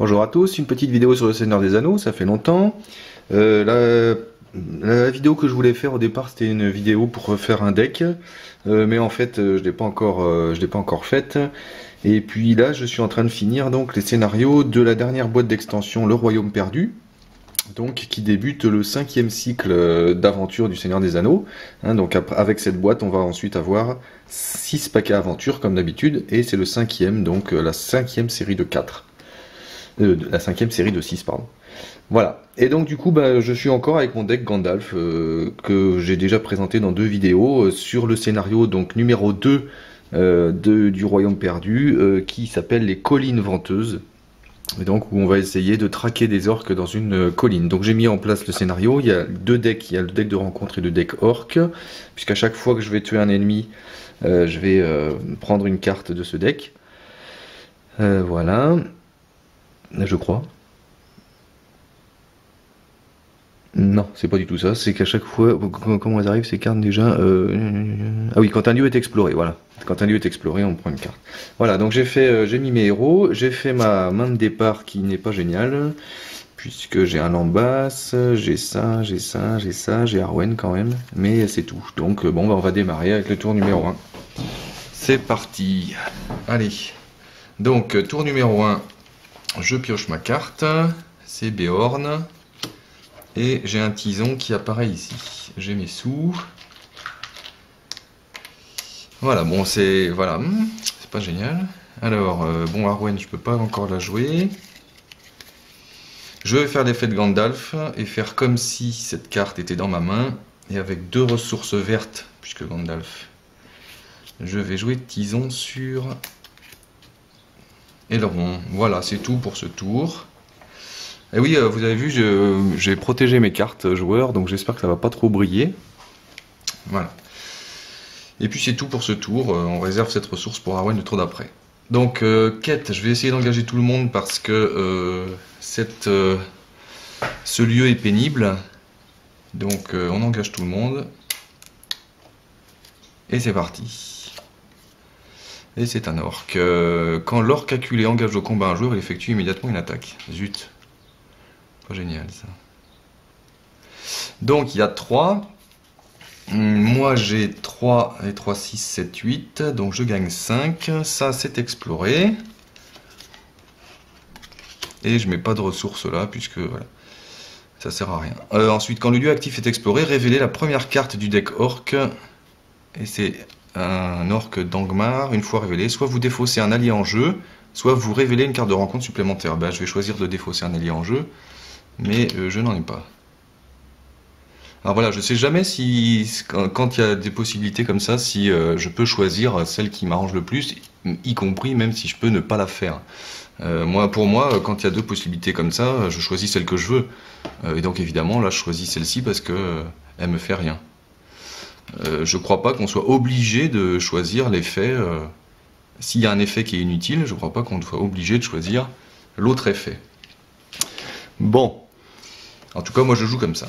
Bonjour à tous, une petite vidéo sur le Seigneur des Anneaux, ça fait longtemps. La vidéo que je voulais faire au départ, c'était une vidéo pour refaire un deck, mais en fait je l'ai pas encore faite. Et puis là je suis en train de finir donc les scénarios de la dernière boîte d'extension Le Royaume Perdu, donc qui débute le 5e cycle d'aventure du Seigneur des Anneaux. Donc avec cette boîte on va ensuite avoir 6 paquets aventures comme d'habitude, et c'est le 5e, donc la 5e série de 4. La 5e série de 6, pardon. Voilà. Et donc du coup, je suis encore avec mon deck Gandalf que j'ai déjà présenté dans 2 vidéos sur le scénario donc numéro 2 du Royaume Perdu qui s'appelle les Collines Venteuses. Et donc où on va essayer de traquer des orques dans une colline. Donc j'ai mis en place le scénario. Il y a 2 decks, il y a le deck de rencontre et le deck orc, puisqu'à chaque fois que je vais tuer un ennemi, je vais prendre une carte de ce deck. Voilà. Je crois. Non, c'est pas du tout ça. C'est qu'à chaque fois, comment elles arrivent ces cartes déjà Ah oui, quand un lieu est exploré, voilà. Quand un lieu est exploré, on prend une carte. Voilà, donc j'ai mis mes héros, j'ai fait ma main de départ qui n'est pas géniale, puisque j'ai un Lambas, j'ai ça, j'ai ça, j'ai ça, j'ai Arwen quand même, mais c'est tout. Donc bon, on va démarrer avec le tour numéro 1. C'est parti. Allez. Donc tour numéro 1. Je pioche ma carte, c'est Beorn, et j'ai un tison qui apparaît ici. J'ai mes sous. Voilà, bon, c'est pas génial. Alors, bon, Arwen, je peux pas encore la jouer. Je vais faire l'effet de Gandalf et faire comme si cette carte était dans ma main, et avec 2 ressources vertes, puisque Gandalf. Je vais jouer tison sur Elrond. Voilà, c'est tout pour ce tour. Et oui, vous avez vu, j'ai protégé mes cartes joueurs, donc j'espère que ça va pas trop briller. Voilà. Et puis c'est tout pour ce tour. On réserve cette ressource pour Arwen le tour d'après. Donc, quête, je vais essayer d'engager tout le monde parce que ce lieu est pénible. Donc, on engage tout le monde. Et c'est parti. Et c'est un orc. Quand l'orc acculé engage au combat un joueur, il effectue immédiatement une attaque. Zut. Pas génial ça. Donc il y a 3. Moi j'ai 3 et 3, 6, 7, 8. Donc je gagne 5. Ça c'est exploré. Et je mets pas de ressources là, puisque voilà. Ça sert à rien. Ensuite, quand le lieu actif est exploré, révélez la première carte du deck orc. Et c'est un orc d'Angmar. Une fois révélé, soit vous défaussez un allié en jeu, soit vous révélez une carte de rencontre supplémentaire. Je vais choisir de défausser un allié en jeu, mais je n'en ai pas. Alors voilà, je sais jamais si, quand il y a des possibilités comme ça, si je peux choisir celle qui m'arrange le plus, y compris même si je peux ne pas la faire. Pour moi, quand il y a 2 possibilités comme ça, je choisis celle que je veux. Et donc évidemment, là je choisis celle-ci parce que elle me fait rien. Je crois pas qu'on soit obligé de choisir l'effet. S'il y a un effet qui est inutile, je crois pas qu'on soit obligé de choisir l'autre effet. Bon. En tout cas, moi je joue comme ça.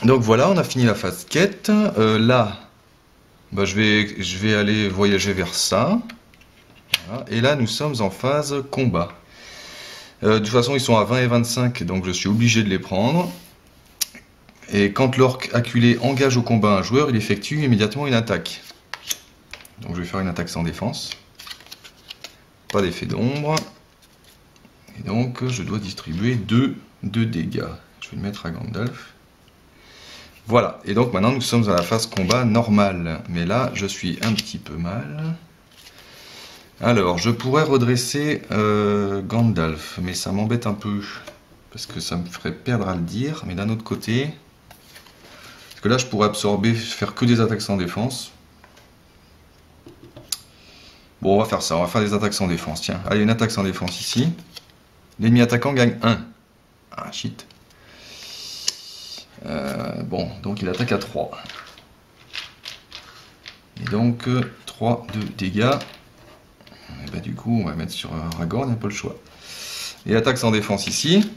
Donc voilà, on a fini la phase quête. Là, je vais aller voyager vers ça. Voilà. Et là, nous sommes en phase combat. De toute façon, ils sont à 20 et 25, donc je suis obligé de les prendre. Et quand l'orc acculé engage au combat un joueur, il effectue immédiatement une attaque. Donc je vais faire une attaque sans défense. Pas d'effet d'ombre. Et donc je dois distribuer 2 dégâts. Je vais le mettre à Gandalf. Voilà, et donc maintenant nous sommes à la phase combat normale. Mais là, je suis un petit peu mal. Alors, je pourrais redresser Gandalf, mais ça m'embête un peu. Parce que ça me ferait perdre à le dire. Mais d'un autre côté... Parce que là, je pourrais absorber, faire que des attaques sans défense. Bon, on va faire ça, on va faire des attaques sans défense. Tiens, allez, une attaque sans défense ici. L'ennemi attaquant gagne 1. Ah, shit. Bon, donc il attaque à 3. Et donc, 3 de dégâts. Et du coup, on va mettre sur Aragorn, il n'y a pas le choix. Et attaque sans défense ici.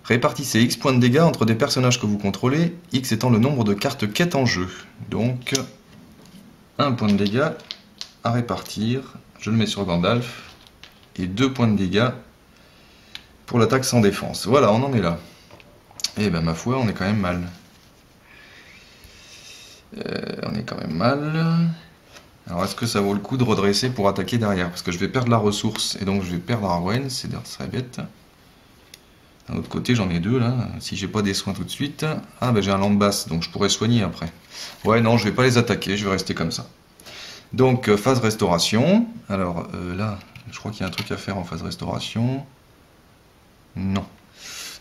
Répartissez X points de dégâts entre des personnages que vous contrôlez, X étant le nombre de cartes quête en jeu. Donc, 1 point de dégâts à répartir. Je le mets sur Gandalf. Et 2 points de dégâts pour l'attaque sans défense. Voilà, on en est là. Et ben ma foi, on est quand même mal. On est quand même mal. Alors est-ce que ça vaut le coup de redresser pour attaquer derrière? Parce que je vais perdre la ressource et donc je vais perdre Arwen, c'est très bête. D'un autre côté, j'en ai deux là. Si j'ai pas des soins tout de suite. Ah ben j'ai un Lambas, donc je pourrais soigner après. Ouais, non, je vais pas les attaquer, je vais rester comme ça. Donc phase restauration. Alors là, je crois qu'il y a un truc à faire en phase restauration. Non.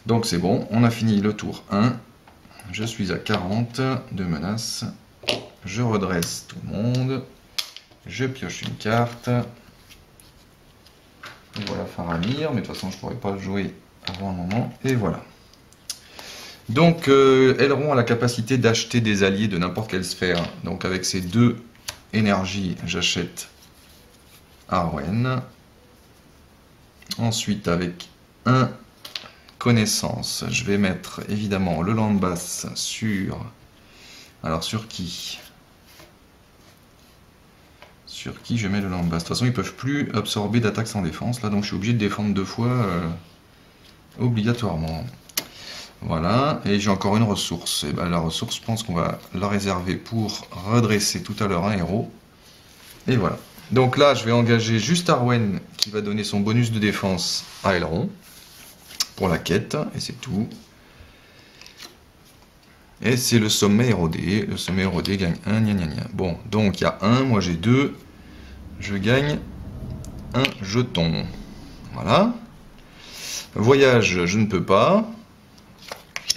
Donc c'est bon, on a fini le tour 1. Je suis à 40 de menaces. Je redresse tout le monde. Je pioche une carte. Et voilà Faramir, mais de toute façon je ne pourrais pas le jouer avant un moment. Et voilà. Donc Elrond a la capacité d'acheter des alliés de n'importe quelle sphère. Donc avec ces deux énergies, j'achète Arwen. Ensuite avec un connaissance, je vais mettre évidemment le Lambas sur... Alors sur qui? Sur qui je mets le Lambas? De toute façon ils peuvent plus absorber d'attaque sans défense là, donc je suis obligé de défendre deux fois obligatoirement. Voilà, et j'ai encore une ressource. Et ben la ressource, je pense qu'on va la réserver pour redresser tout à l'heure un héros. Et voilà. Donc là je vais engager juste Arwen qui va donner son bonus de défense à Elrond pour la quête, et c'est tout. Et c'est le sommet érodé. Le sommet érodé gagne 1, gna gna gna. Bon, donc il y a 1, moi j'ai 2. Je gagne un jeton. Voilà. Voyage, je ne peux pas.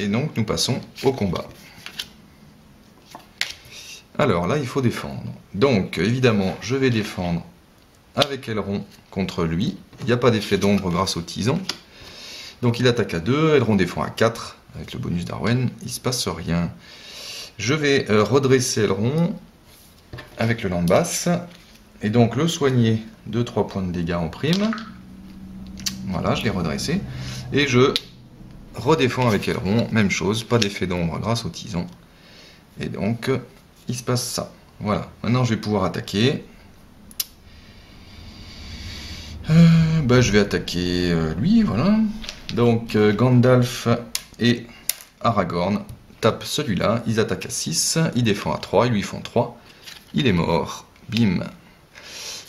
Et donc nous passons au combat. Alors là, il faut défendre. Donc évidemment, je vais défendre avec Elrond contre lui. Il n'y a pas d'effet d'ombre grâce au tison. Donc il attaque à 2, Elrond défend à 4, avec le bonus d'Arwen, il ne se passe rien. Je vais redresser Elrond avec le Lambas, et donc le soigner de 3 points de dégâts en prime. Voilà, je l'ai redressé. Et je redéfends avec Elrond, même chose, pas d'effet d'ombre grâce au tison. Et donc, il se passe ça. Voilà, maintenant je vais pouvoir attaquer. Je vais attaquer lui, voilà. Donc Gandalf et Aragorn tapent celui-là, ils attaquent à 6, il défend à 3, ils lui font 3, il est mort, bim.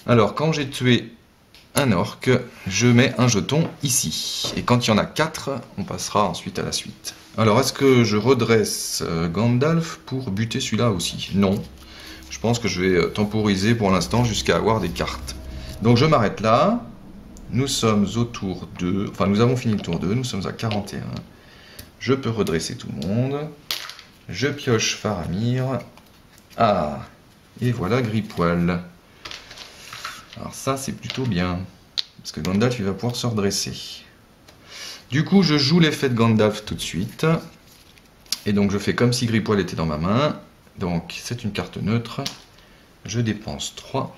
Alors quand j'ai tué un orc, je mets un jeton ici, et quand il y en a 4, on passera ensuite à la suite. Alors est-ce que je redresse Gandalf pour buter celui-là aussi? Non, je pense que je vais temporiser pour l'instant jusqu'à avoir des cartes. Donc je m'arrête là. Nous sommes au tour 2, enfin nous avons fini le tour 2, nous sommes à 41. Je peux redresser tout le monde. Je pioche Faramir. Ah, et voilà Gripoil. Alors ça c'est plutôt bien, parce que Gandalf il va pouvoir se redresser. Du coup je joue l'effet de Gandalf tout de suite. Et donc je fais comme si Gripoil était dans ma main. Donc c'est une carte neutre. Je dépense 3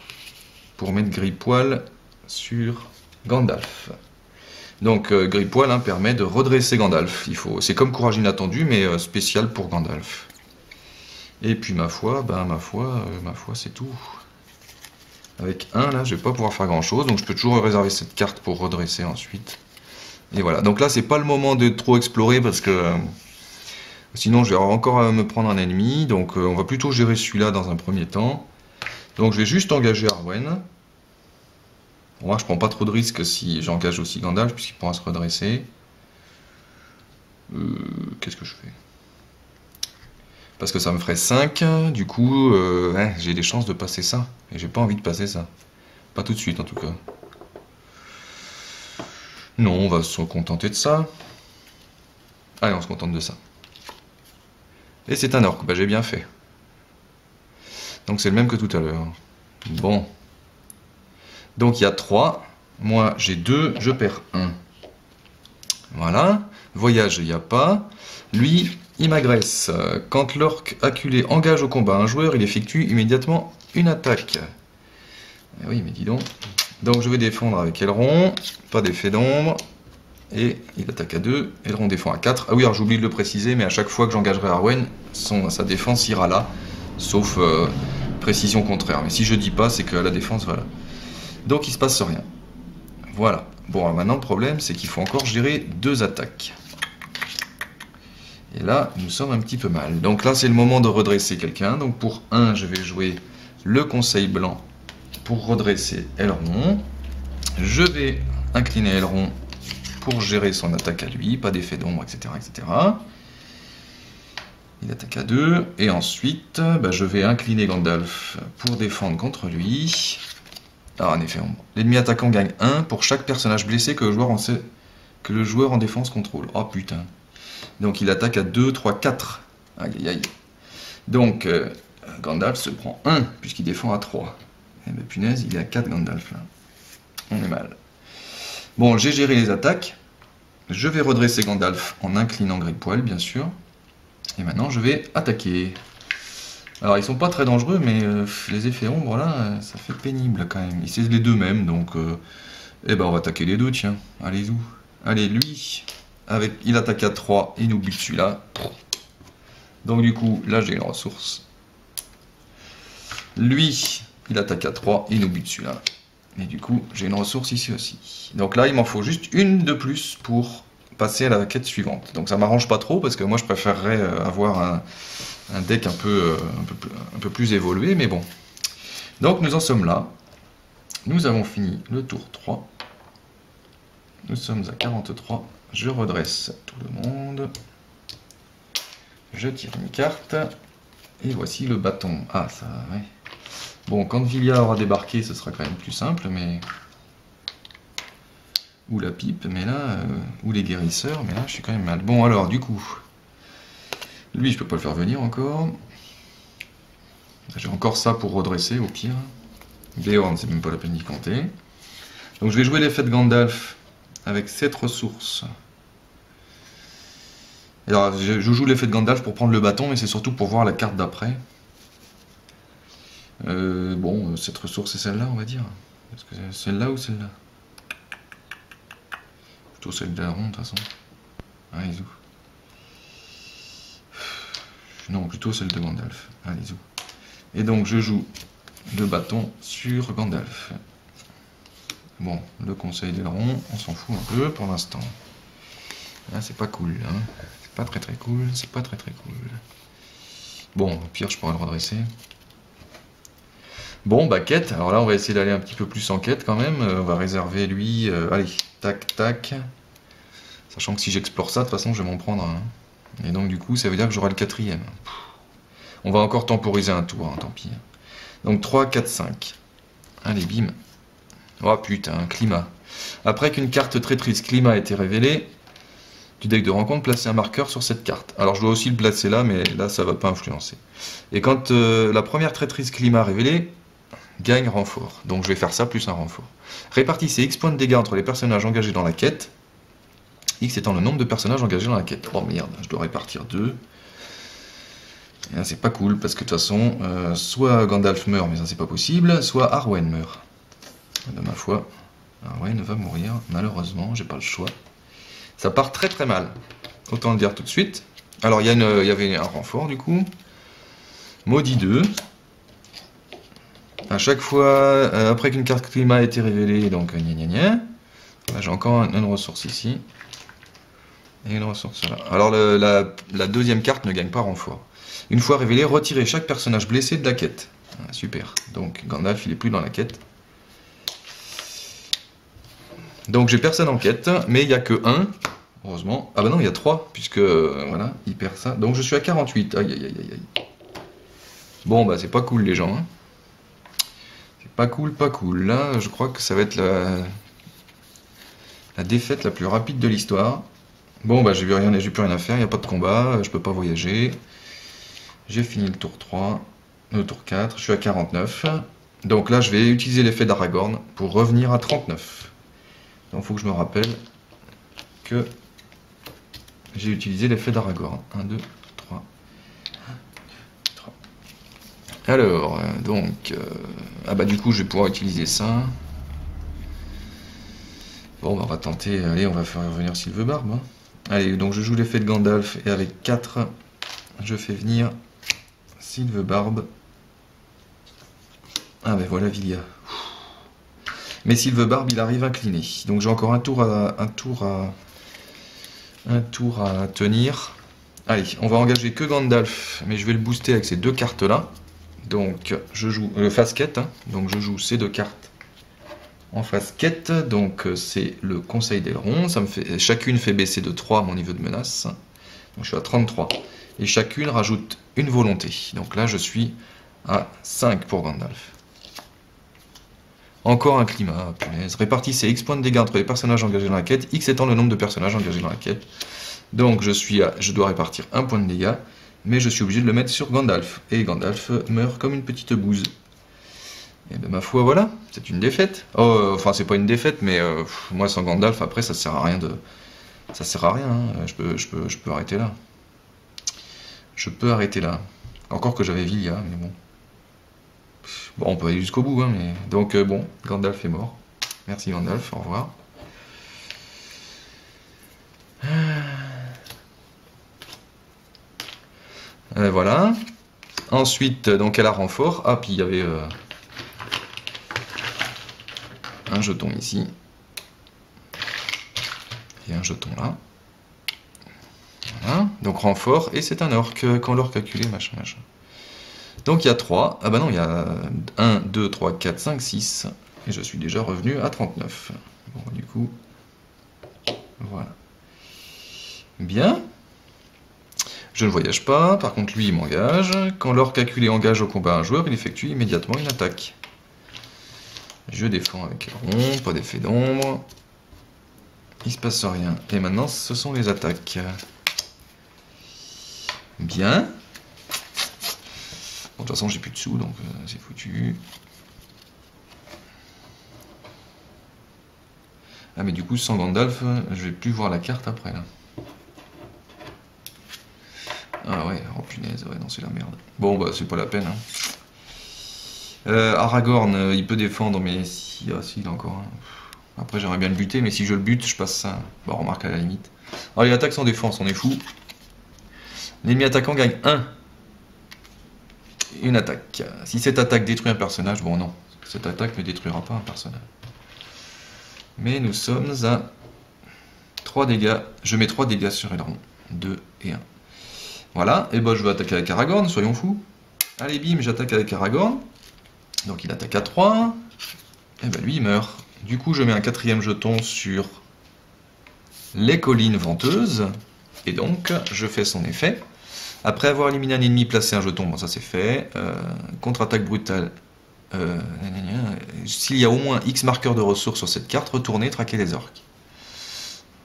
pour mettre Gripoil sur Gandalf. Donc Gripoil permet de redresser Gandalf. C'est comme Courage inattendu, mais spécial pour Gandalf. Et puis ma foi, c'est tout. Avec 1 là, je vais pas pouvoir faire grand chose, donc je peux toujours réserver cette carte pour redresser ensuite. Et voilà. Donc là, c'est pas le moment de trop explorer parce que sinon je vais encore me prendre un ennemi. Donc on va plutôt gérer celui-là dans un premier temps. Donc je vais juste engager Arwen. Moi, je prends pas trop de risques si j'engage aussi Gandalf, puisqu'il pourra se redresser. Qu'est-ce que je fais? Parce que ça me ferait 5, du coup, j'ai des chances de passer ça. Et j'ai pas envie de passer ça. Pas tout de suite, en tout cas. Non, on va se contenter de ça. Allez, on se contente de ça. Et c'est un orc, j'ai bien fait. Donc c'est le même que tout à l'heure. Bon. Donc il y a 3, moi j'ai 2, je perds 1. Voilà, voyage il n'y a pas. Lui, il m'agresse. Quand l'orc acculé engage au combat un joueur, il effectue immédiatement une attaque. Eh oui, mais dis donc. Donc je vais défendre avec Elrond, pas d'effet d'ombre. Et il attaque à 2, Elrond défend à 4. Ah oui, alors j'oublie de le préciser, mais à chaque fois que j'engagerai Arwen, sa défense ira là. Sauf précision contraire. Mais si je dis pas, c'est que la défense, voilà. Donc il se passe rien. Voilà. Bon, alors maintenant le problème, c'est qu'il faut encore gérer 2 attaques. Et là, nous sommes un petit peu mal. Donc là, c'est le moment de redresser quelqu'un. Donc pour 1, je vais jouer le conseil blanc pour redresser Elrond. Je vais incliner Elrond pour gérer son attaque à lui, pas d'effet d'ombre, etc., etc. Il attaque à 2. Et ensuite, je vais incliner Gandalf pour défendre contre lui. Alors, un effet ombre. L'ennemi attaquant gagne 1 pour chaque personnage blessé que le joueur en défense contrôle. Oh putain. Donc il attaque à 2, 3, 4. Aïe aïe aïe. Donc Gandalf se prend 1 puisqu'il défend à 3. Eh ben punaise, il est à 4 Gandalf là. On est mal. Bon, j'ai géré les attaques. Je vais redresser Gandalf en inclinant Grégpoil, bien sûr. Et maintenant, je vais attaquer. Alors, ils sont pas très dangereux, mais les effets ombres, là, ça fait pénible, quand même. C'est les deux mêmes, donc... on va attaquer les deux, tiens. Allez, où? Allez, lui, il attaque à 3, il nous bute celui-là. Donc, du coup, là, j'ai une ressource. Lui, il attaque à 3, il nous bute celui-là. Et du coup, j'ai une ressource ici aussi. Donc là, il m'en faut juste une de plus pour passer à la quête suivante. Donc ça m'arrange pas trop, parce que moi, je préférerais avoir un deck un peu plus évolué, mais bon. Donc nous en sommes là. Nous avons fini le tour 3. Nous sommes à 43. Je redresse tout le monde. Je tire une carte. Et voici le bâton. Ah, ça, ouais. Bon, quand Villia aura débarqué, ce sera quand même plus simple, mais... Ou la pipe, mais là... ou les guérisseurs, mais là, je suis quand même mal. Bon, alors, du coup... Lui, je peux pas le faire venir encore. J'ai encore ça pour redresser, au pire. Beorn, c'est même pas la peine d'y compter. Donc, je vais jouer l'effet de Gandalf avec cette ressource. Alors, je joue l'effet de Gandalf pour prendre le bâton, mais c'est surtout pour voir la carte d'après. Bon, cette ressource, c'est celle-là, on va dire. Est-ce que c'est celle-là ou celle-là? Plutôt celle de la ronde, de toute façon. Allez, zou. Non, plutôt celle de Gandalf. Allez, zou. Et donc, je joue le bâton sur Gandalf. Bon, le conseil d'Elrond, on s'en fout un peu pour l'instant. Là, c'est pas cool, hein. C'est pas très cool, c'est pas très cool. Bon, au pire, je pourrais le redresser. Bon, bah, quête. Alors là, on va essayer d'aller un petit peu plus en quête quand même. On va réserver lui. Allez, tac, tac. Sachant que si j'explore ça, de toute façon, je vais m'en prendre un. Et donc, du coup, ça veut dire que j'aurai le 4e. On va encore temporiser un tour, hein, tant pis. Donc, 3, 4, 5. Allez, bim. Oh putain, climat. Après qu'une carte traîtrise climat a été révélée, du deck de rencontre, placez un marqueur sur cette carte. Alors, je dois aussi le placer là, mais là, ça va pas influencer. Et quand la première traîtrise climat révélée, gagne renfort. Donc je vais faire ça plus un renfort. Répartissez X points de dégâts entre les personnages engagés dans la quête. X étant le nombre de personnages engagés dans la quête. Oh merde, je dois répartir 2. Et là c'est pas cool parce que de toute façon, soit Gandalf meurt, mais ça c'est pas possible, soit Arwen meurt. De ma foi, Arwen va mourir, malheureusement, j'ai pas le choix. Ça part très mal. Autant le dire tout de suite. Alors il y avait un renfort du coup. Maudit 2. À chaque fois, après qu'une carte climat a été révélée, donc gna gna gna. J'ai encore une ressource ici. Et une ressource là. Alors la deuxième carte ne gagne pas renfort. Une fois révélée, retirez chaque personnage blessé de la quête. Ah, super. Donc Gandalf, il est plus dans la quête. Donc j'ai personne en quête, mais il n'y a que 1. Heureusement. Ah bah non, il y a 3, puisque voilà, il perd ça. Donc je suis à 48. Aïe aïe aïe aïe. Bon bah c'est pas cool les gens. Hein. Pas cool. Là, je crois que ça va être la défaite la plus rapide de l'histoire. Bon, bah, j'ai plus rien à faire, il n'y a pas de combat, je peux pas voyager. J'ai fini le tour 3, le tour 4, je suis à 49. Donc là, je vais utiliser l'effet d'Aragorn pour revenir à 39. Donc, il faut que je me rappelle que j'ai utilisé l'effet d'Aragorn. 1, 2, 3. Alors, donc... ah bah du coup, je vais pouvoir utiliser ça. Bon, bah, on va tenter... Allez, on va faire revenir Sylvebarbe. Hein. Allez, donc je joue l'effet de Gandalf, et avec 4, je fais venir Sylvebarbe. Ah bah voilà Villia. Mais Silverbarb, il arrive incliné. Donc j'ai encore un tour à tenir. Allez, on va engager que Gandalf, mais je vais le booster avec ces deux cartes-là. Donc je joue le face quête, hein. Donc je joue ces deux cartes en face quête. Donc c'est le Conseil d'Elrond. Chacune fait baisser de 3 mon niveau de menace. Donc je suis à 33. Et chacune rajoute une volonté. Donc là je suis à 5 pour Gandalf. Encore un climat, punaise. Répartissez X points de dégâts entre les personnages engagés dans la quête, X étant le nombre de personnages engagés dans la quête. Donc je dois répartir un point de dégâts, mais je suis obligé de le mettre sur Gandalf. Et Gandalf meurt comme une petite bouse. Et ben ma foi, voilà, c'est une défaite. Oh, enfin c'est pas une défaite, mais moi sans Gandalf, après ça sert à rien de... Ça sert à rien, hein. Je peux arrêter là. Je peux arrêter là. Encore que j'avais Villia, mais bon. Bon, on peut aller jusqu'au bout, hein, mais... Donc, bon, Gandalf est mort. Merci Gandalf, au revoir. Voilà. Ensuite, donc, elle a renfort. Ah, puis il y avait... un jeton ici. Et un jeton là. Voilà. Donc, renfort. Et c'est un orc. Quand l'orc calculé, machin, machin. Donc il y a 3, ah bah non, il y a 1, 2, 3, 4, 5, 6, et je suis déjà revenu à 39. Bon, du coup, voilà. Bien. Je ne voyage pas, par contre lui il m'engage. Quand l'or calculé engage au combat un joueur, il effectue immédiatement une attaque. Je défends avec Elrond, pas d'effet d'ombre. Il se passe rien. Et maintenant, ce sont les attaques. Bien. Bon, de toute façon, j'ai plus de sous, donc c'est foutu. Ah, mais du coup, sans Gandalf, je vais plus voir la carte après, là. Ah ouais, oh punaise, ouais, non, c'est la merde. Bon, bah, c'est pas la peine, hein. Aragorn, il peut défendre, mais si... Ah, si, il a encore un... Après, j'aimerais bien le buter, mais si je le bute, je passe ça. Bon, remarque à la limite. Alors, il attaque sans défense, on est fou. L'ennemi attaquant gagne 1. Une attaque. Si cette attaque détruit un personnage, bon non, cette attaque ne détruira pas un personnage. Mais nous sommes à 3 dégâts. Je mets 3 dégâts sur Elrond. 2 et 1. Voilà, et ben je vais attaquer avec Aragorn, soyons fous. Allez bim, j'attaque avec Aragorn. Donc il attaque à 3. Et ben lui il meurt. Du coup je mets un 4e jeton sur les collines venteuses. Et donc je fais son effet. Après avoir éliminé un ennemi, placé un jeton, bon ça c'est fait. Contre-attaque brutale. S'il y a au moins X marqueurs de ressources sur cette carte, retournez traquer les orques.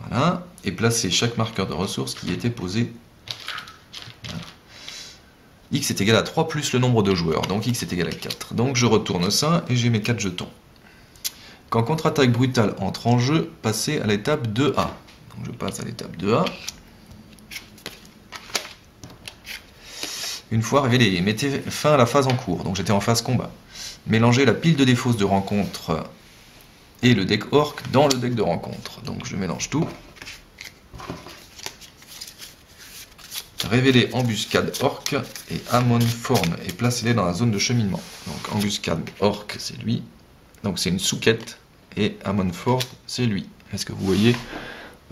Voilà. Et placez chaque marqueur de ressources qui était posé. Voilà. X est égal à 3 plus le nombre de joueurs. Donc X est égal à 4. Donc je retourne ça et j'ai mes 4 jetons. Quand contre-attaque brutale entre en jeu, passez à l'étape 2A. Donc je passe à l'étape 2A. Une fois révélé, mettez fin à la phase en cours, donc j'étais en phase combat. Mélangez la pile de défausse de rencontre et le deck orc dans le deck de rencontre. Donc je mélange tout. Révélez embuscade orc et Amon forme et placez-les dans la zone de cheminement. Donc embuscade orc c'est lui, donc c'est une sous-quête, et Amon forme c'est lui. Est-ce que vous voyez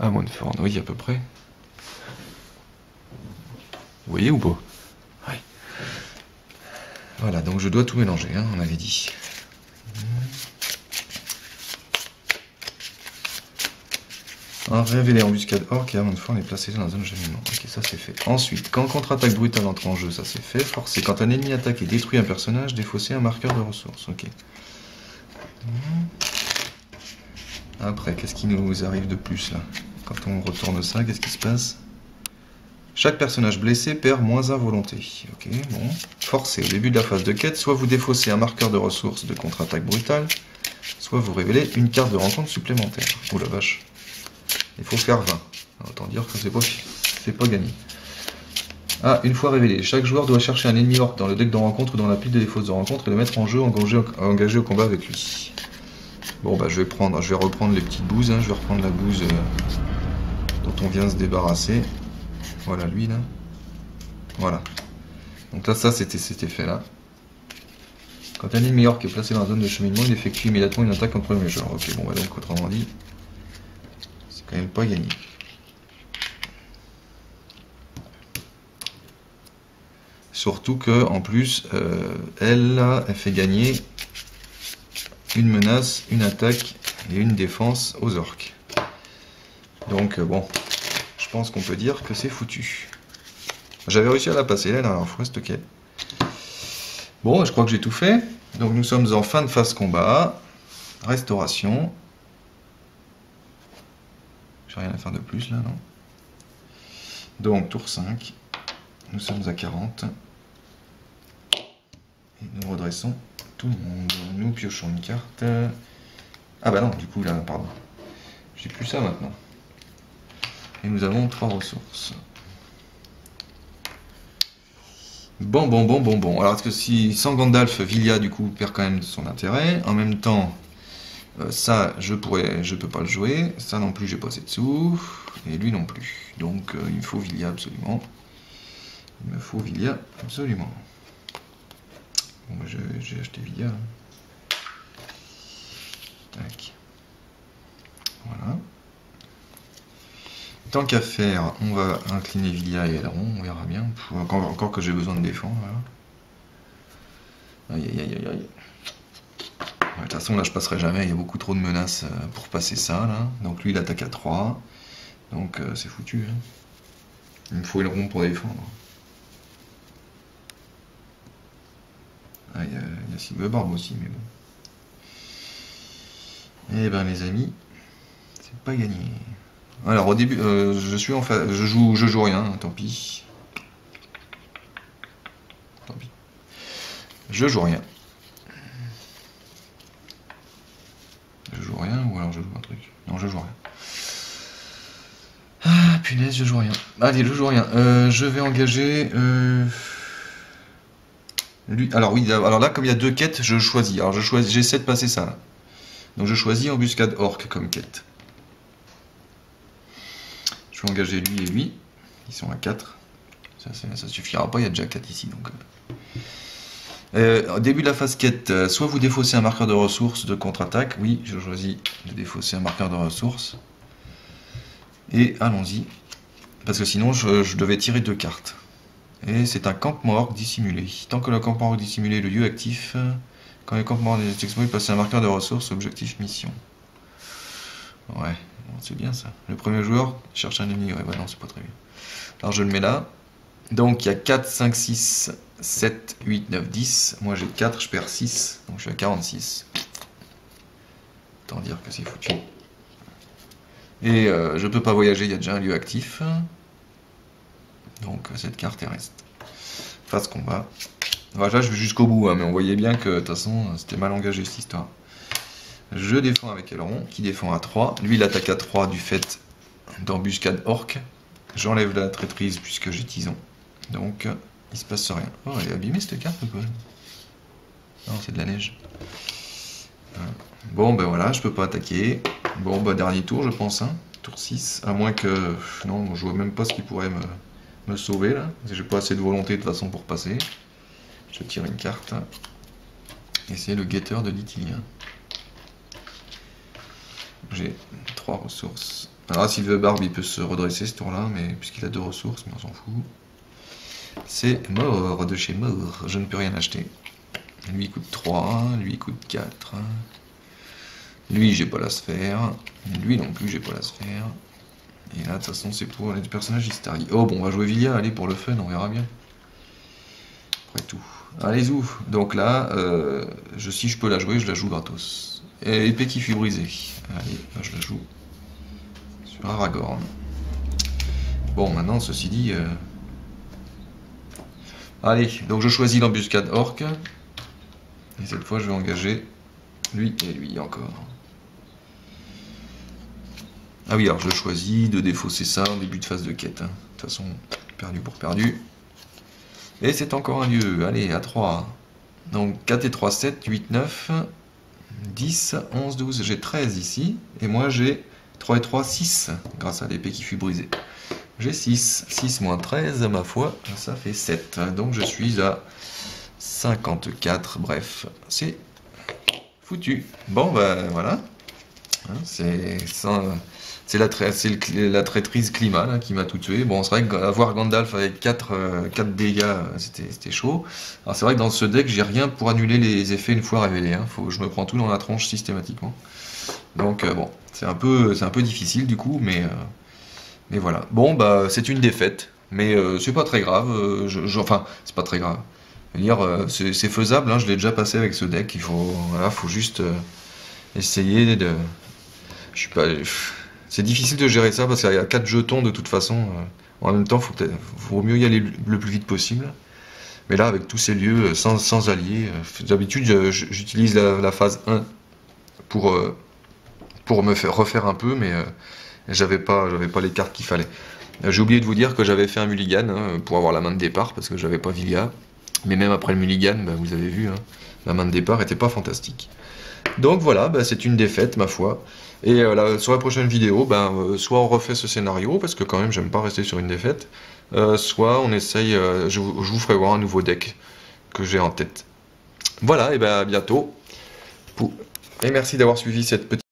Amon forme? Oui, à peu près. Vous voyez ou pas? Voilà, donc je dois tout mélanger, hein, on avait dit. Révéler embuscade orc et avant de forme les placer dans la zone de cheminement. Ok, ça c'est fait. Ensuite, quand contre-attaque brutale entre en jeu, ça c'est fait. Forcer, quand un ennemi attaque et détruit un personnage, défausser un marqueur de ressources. Ok. Après, qu'est-ce qui nous arrive de plus là? Quand on retourne ça, qu'est-ce qui se passe? Chaque personnage blessé perd -1 volonté. Ok, bon. Forcez, au début de la phase de quête, soit vous défaussez un marqueur de ressources de contre-attaque brutale, soit vous révélez une carte de rencontre supplémentaire. Oh la vache. Il faut faire 20. Autant dire que c'est pas gagné. Ah, une fois révélé, chaque joueur doit chercher un ennemi orc dans le deck de rencontre ou dans la pile de défausse de rencontre et le mettre en jeu, engagé au combat avec lui. Bon bah je vais reprendre les petites bouses, hein. Je vais reprendre la bouse dont on vient se débarrasser. Voilà lui là. Voilà. Donc là ça c'était fait là. Quand un ennemi orc est placé dans la zone de cheminement, il effectue immédiatement une attaque contre le premier joueur. Ok, bon, bah donc autrement dit, c'est quand même pas gagné. Surtout que en plus, elle fait gagner une menace, une attaque et une défense aux orques. Donc bon, je pense qu'on peut dire que c'est foutu. J'avais réussi à la passer la dernière fois, c'est ok. Bon, je crois que j'ai tout fait. Donc nous sommes en fin de phase combat. Restauration. J'ai rien à faire de plus là, non? Donc tour 5. Nous sommes à 40. Et nous redressons tout le monde. Nous piochons une carte. Ah bah non, du coup là, pardon. J'ai plus ça maintenant. Et nous avons 3 ressources. Bon. Alors, est-ce que si sans Gandalf, Villia du coup perd quand même son intérêt. En même temps, ça, je peux pas le jouer. Ça non plus, j'ai pas assez de sous. Et lui non plus. Donc, il me faut Villia absolument. Il me faut Villia absolument. Bon, bah, j'ai acheté Villia. Hein. Tac. Voilà. Tant qu'à faire, on va incliner Villia et Elrond, on verra bien. Encore que j'ai besoin de défendre. Voilà. Aïe. Ouais, de toute façon, là, je passerai jamais. Il y a beaucoup trop de menaces pour passer ça. Là. Donc lui, il attaque à 3. Donc c'est foutu. Hein. Il me faut Elrond pour défendre. Ah, il y a Silverbarb aussi, mais bon. Eh ben, les amis, c'est pas gagné. Alors au début, je joue rien, tant pis. Je joue rien. Je joue rien ou alors je joue un truc. Non, je joue rien. Ah punaise, je joue rien. Allez, je joue rien. Je vais engager lui. Alors oui, alors là comme il y a 2 quêtes, je choisis. Alors j'essaie de passer ça. Là. Donc je choisis embuscade orc comme quête. Je vais engager lui et lui. Ils sont à 4. Ça suffira pas, il y a déjà 4 ici. Donc, au début de la phase quête, soit vous défaussez un marqueur de ressources de contre-attaque. Oui, je choisis de défausser un marqueur de ressources. Et allons-y. Parce que sinon, je devais tirer 2 cartes. Et c'est un campement orc dissimulé. Tant que le campement orc dissimulé est le lieu actif, quand le campement est exposé, passez un marqueur de ressources, objectif mission. Ouais. C'est bien ça. Le premier joueur cherche un ennemi. Ouais, bah non, c'est pas très bien. Alors je le mets là. Donc il y a 4, 5, 6, 7, 8, 9, 10. Moi j'ai 4, je perds 6. Donc je suis à 46. Autant dire que c'est foutu. Et je peux pas voyager, il y a déjà un lieu actif. Donc cette carte reste. Phase combat. Voilà, je vais jusqu'au bout, hein, mais on voyait bien que de toute façon c'était mal engagé cette histoire. Je défends avec Elrond, qui défend à 3. Lui, il attaque à 3 du fait d'embuscade orc. J'enlève la traîtrise puisque j'ai Tison. Donc, il se passe rien. Oh, elle est abîmée cette carte ou quoi? Non, c'est de la neige. Bon, ben voilà, je peux pas attaquer. Bon, bah dernier tour, je pense. Hein. Tour 6. À moins que... Non, je vois même pas ce qui pourrait me sauver, là. J'ai pas assez de volonté, de toute façon, pour passer. Je tire une carte. Et c'est le guetteur de l'Itilien. J'ai 3 ressources. Alors Silverbarb il peut se redresser ce tour là, mais puisqu'il a 2 ressources, mais on s'en fout. C'est mort de chez mort, je ne peux rien acheter. Lui il coûte 3, lui il coûte 4. Lui j'ai pas la sphère, lui non plus j'ai pas la sphère. Et là de toute façon c'est pour les personnages Istari. Oh bon on va jouer Villia, allez pour le fun, on verra bien. Après tout. Allez où. Donc là, si je peux la jouer, je la joue gratos. Et épée qui fut brisée. Allez, là je la joue sur Aragorn. Bon, maintenant, ceci dit... Allez, donc je choisis l'embuscade orc. Et cette fois, je vais engager lui et lui encore. Ah oui, alors je choisis de défausser ça en début de phase de quête. Hein. De toute façon, perdu pour perdu. Et c'est encore un lieu. Allez, à 3. Donc 4 et 3, 7, 8, 9... 10, 11, 12, j'ai 13 ici, et moi j'ai 3 et 3, 6, grâce à l'épée qui fut brisée. J'ai 6, 6 moins 13, ma foi, ça fait 7, donc je suis à 54, bref, c'est foutu. Bon, bah voilà. Hein, c'est la traîtrise climat là, qui m'a tout tué. Bon, c'est vrai qu'avoir Gandalf avec 4 dégâts, c'était chaud. Alors c'est vrai que dans ce deck, j'ai rien pour annuler les effets une fois révélés. Hein. Je me prends tout dans la tronche systématiquement. Donc bon, c'est un peu difficile du coup, mais voilà. Bon, bah c'est une défaite, mais c'est pas très grave. Enfin, c'est pas très grave. Je veux dire, c'est faisable. Hein, je l'ai déjà passé avec ce deck. Voilà, faut juste essayer de. Je suis pas. C'est difficile de gérer ça parce qu'il y a 4 jetons de toute façon. En même temps, vaut mieux y aller le plus vite possible. Mais là, avec tous ces lieux, sans alliés, d'habitude, j'utilise la phase 1 pour me refaire un peu, mais j'avais pas les cartes qu'il fallait. J'ai oublié de vous dire que j'avais fait un mulligan hein, pour avoir la main de départ parce que j'avais pas Villia. Mais même après le mulligan, bah, vous avez vu, hein, la main de départ était pas fantastique. Donc voilà, bah, c'est une défaite ma foi. Et sur la prochaine vidéo, soit on refait ce scénario, parce que quand même j'aime pas rester sur une défaite, soit on essaye, je vous ferai voir un nouveau deck que j'ai en tête. Voilà, et ben à bientôt. Et merci d'avoir suivi cette petite